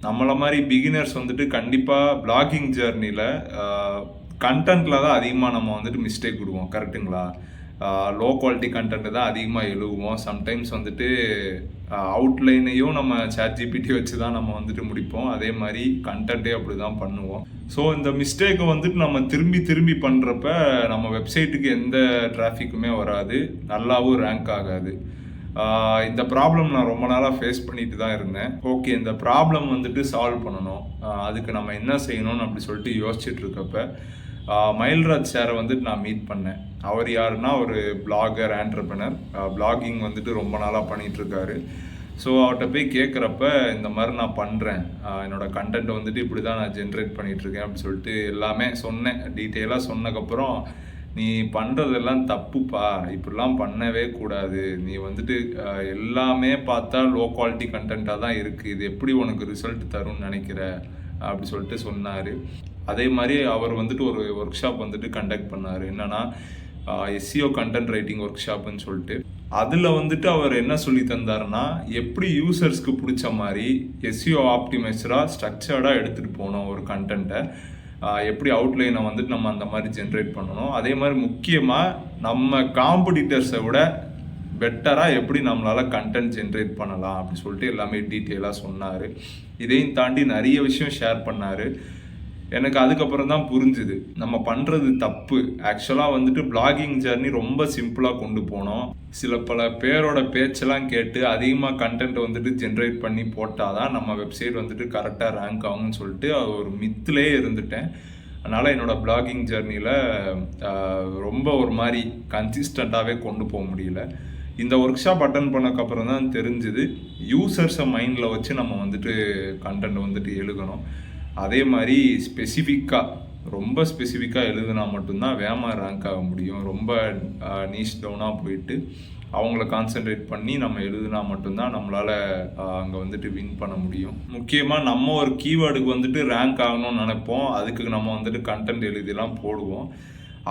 நம்மள மாதிரி பிகினர்ஸ் வந்துட்டு கண்டிப்பாக பிளாகிங் ஜேர்னியில் கண்டென்ட்டில் தான் அதிகமாக நம்ம வந்துட்டு மிஸ்டேக் விடுவோம். கரெக்டுங்களா? லோ குவாலிட்டி கண்டென்ட் தான் அதிகமாக எழுதுவோம். சம்டைம்ஸ் வந்துட்டு அவுட்லைனையும் நம்ம ChatGPT வச்சு தான் நம்ம வந்துட்டு முடிப்போம். அதே மாதிரி கண்டென்ட்டே அப்படி தான் பண்ணுவோம். ஸோ இந்த மிஸ்டேக்கை வந்துட்டு நம்ம திரும்பி திரும்பி பண்ணுறப்ப நம்ம வெப்சைட்டுக்கு எந்த டிராஃபிக்குமே வராது, நல்லாவும் ரேங்க் ஆகாது. இந்த ப்ராப்ளம் நான் ரொம்ப நாளாக ஃபேஸ் பண்ணிட்டு தான் இருந்தேன். ஓகே, இந்த ப்ராப்ளம் வந்துட்டு சால்வ் பண்ணணும், அதுக்கு நம்ம என்ன செய்யணும்னு அப்படி சொல்லிட்டு யோசிச்சுட்டு இருக்கப்ப மயில்ராஜ் சாரை வந்துட்டு நான் மீட் பண்ணேன். அவர் யாருன்னா ஒரு பிளாகர், ஆண்டர்பிரனர், பிளாகிங் வந்துட்டு ரொம்ப நாளாக பண்ணிகிட்ருக்காரு. ஸோ அவர்கிட்ட போய் கேட்குறப்ப இந்த மாதிரி நான் பண்ணுறேன், என்னோடய கண்டென்ட் வந்துட்டு இப்படி தான் நான் ஜென்ரேட் பண்ணிகிட்ருக்கேன் அப்படின்னு சொல்லிட்டு எல்லாமே சொன்னேன். டீட்டெயிலாக சொன்னதுக்கப்புறம், நீ பண்ணுறதெல்லாம் தப்புப்பா, இப்படிலாம் பண்ணவே கூடாது, நீ வந்துட்டு எல்லாமே பார்த்தா லோ குவாலிட்டி கண்டென்ட்டாக தான் இருக்குது, இது எப்படி உனக்கு ரிசல்ட் தரும்னு நினைக்கிற அப்படி சொல்லிட்டு சொன்னார். அதே மாதிரி அவர் வந்துட்டு ஒரு ஒர்க் ஷாப் வந்துட்டு கண்டக்ட் பண்ணார். என்னென்னா SEO கண்டென்ட் ரைட்டிங் ஒர்க் ஷாப்புன்னு சொல்லிட்டு. அதில் வந்துட்டு அவர் என்ன சொல்லி தந்தாருன்னா, எப்படி யூசர்ஸ்க்கு பிடிச்ச மாதிரி SEO ஆப்டிமைசராக ஸ்ட்ரக்சர்டாக எடுத்துகிட்டு போகணும் ஒரு கண்டென்ட்டை, எப்படி அவுட்லைனை வந்துட்டு நம்ம அந்த மாதிரி ஜென்ரேட் பண்ணணும், அதே மாதிரி முக்கியமாக நம்ம காம்படிட்டர்ஸை விட பெட்டராக எப்படி நம்மளால் கண்டென்ட் ஜென்ரேட் பண்ணலாம் அப்படி சொல்லிட்டு எல்லாமே டீட்டெயிலாக சொன்னார். இதையும் தாண்டி நிறைய விஷயம் ஷேர் பண்ணார். எனக்கு அதுக்கப்புறம் தான் புரிஞ்சுது நம்ம பண்ணுறது தப்பு. ஆக்சுவலாக வந்துட்டு பிளாகிங் ஜர்னி ரொம்ப சிம்பிளாக கொண்டு போனோம். பல பேரோட பேச்செல்லாம் கேட்டு அதிகமாக கண்டென்ட் வந்துட்டு ஜென்ரேட் பண்ணி போட்டால் தான் நம்ம வெப்சைட் வந்துட்டு கரெக்டாக ரேங்க் ஆகும்னு சொல்லிட்டு ஒரு மித்திலே இருந்துட்டேன். அதனால் என்னோடய பிளாகிங் ஜர்னியில் ரொம்ப ஒரு மாதிரி கன்சிஸ்டண்ட்டாகவே கொண்டு போக முடியல. இந்த ஒர்க் ஷாப் அட்டன் பண்ணக்கப்புறம் தான் தெரிஞ்சுது, யூசர்ஸை மைண்டில் வச்சு நம்ம வந்துட்டு கண்டென்ட் வந்துட்டு எழுதணும். அதே மாதிரி ரொம்ப ஸ்பெசிஃபிக்காக எழுதுனா மட்டும்தான் வேகமாக ரேங்க் ஆக முடியும். ரொம்ப நீஷ் டவுனாக போயிட்டு அவங்கள கான்சென்ட்ரேட் பண்ணி நம்ம எழுதுனா மட்டும்தான் நம்மளால் அங்கே வந்துட்டு வின் பண்ண முடியும். முக்கியமாக நம்ம ஒரு கீவேர்டுக்கு வந்துட்டு ரேங்க் ஆகணும்னு நினைப்போம், அதுக்கு நம்ம வந்துட்டு கண்டென்ட் எழுதிலாம் போடுவோம்.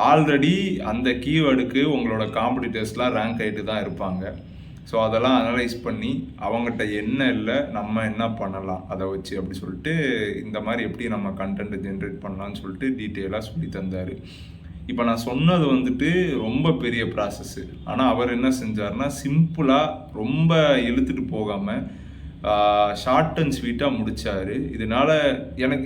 ஆல்ரெடி அந்த கீவேர்டுக்கு உங்களோட காம்படிட்டர்ஸ்லாம் ரேங்க் ஆகிட்டு தான் இருப்பாங்க. ஸோ அதெல்லாம் அனலைஸ் பண்ணி அவங்ககிட்ட என்ன இல்லை, நம்ம என்ன பண்ணலாம் அதை வச்சு அப்படி சொல்லிட்டு இந்த மாதிரி எப்படி நம்ம கண்டென்ட் ஜென்ரேட் பண்ணலான்னு சொல்லிட்டு டீட்டெயிலாக சொல்லி தந்தார். இப்போ நான் சொன்னது வந்துட்டு ரொம்ப பெரிய ப்ராசஸ்ஸு. ஆனால் அவர் என்ன செஞ்சார்னா, சிம்பிளாக ரொம்ப இழுத்துட்டு போகாமல் ஷார்ட் அண்ட் ஸ்வீட்டாக முடித்தார். இதனால்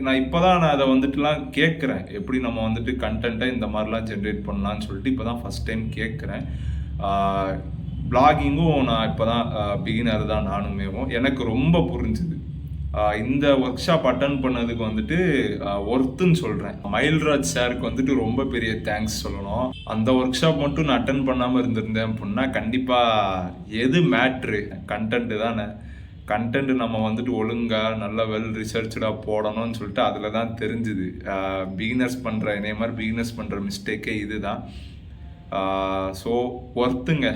நான் இப்போ தான் அதை வந்துட்டுலாம் கேட்குறேன், எப்படி நம்ம வந்துட்டு கண்டென்ட்டை இந்த மாதிரிலாம் ஜென்ரேட் பண்ணலான்னு சொல்லிட்டு இப்போ தான் ஃபஸ்ட் டைம் கேட்குறேன். பிளாகிங்கும் நான் இப்போ தான் பிகினர் தான் நானுமேவும். எனக்கு ரொம்ப புரிஞ்சுது. இந்த ஒர்க் ஷாப் அட்டன் பண்ணதுக்கு வந்துட்டு ஒர்த்துன்னு சொல்கிறேன். மயில்ராஜ் சாருக்கு வந்துட்டு ரொம்ப பெரிய தேங்க்ஸ் சொல்லணும். அந்த ஒர்க் ஷாப் மட்டும் நான் அட்டன் பண்ணாமல் இருந்திருந்தேன் அப்படின்னா கண்டிப்பாக எது மேட்ரு, கண்டென்ட்டு தானே. கண்டென்ட் நம்ம வந்துட்டு ஒழுங்காக நல்லா வெல் ரிசர்ச்சாக போடணும்னு சொல்லிட்டு அதில் தான் தெரிஞ்சுது. பிகினர்ஸ் பண்ணுற இதே மாதிரி பிகினர்ஸ் பண்ணுற மிஸ்டேக்கே இது தான். ஸோ ஒர்த்துங்க.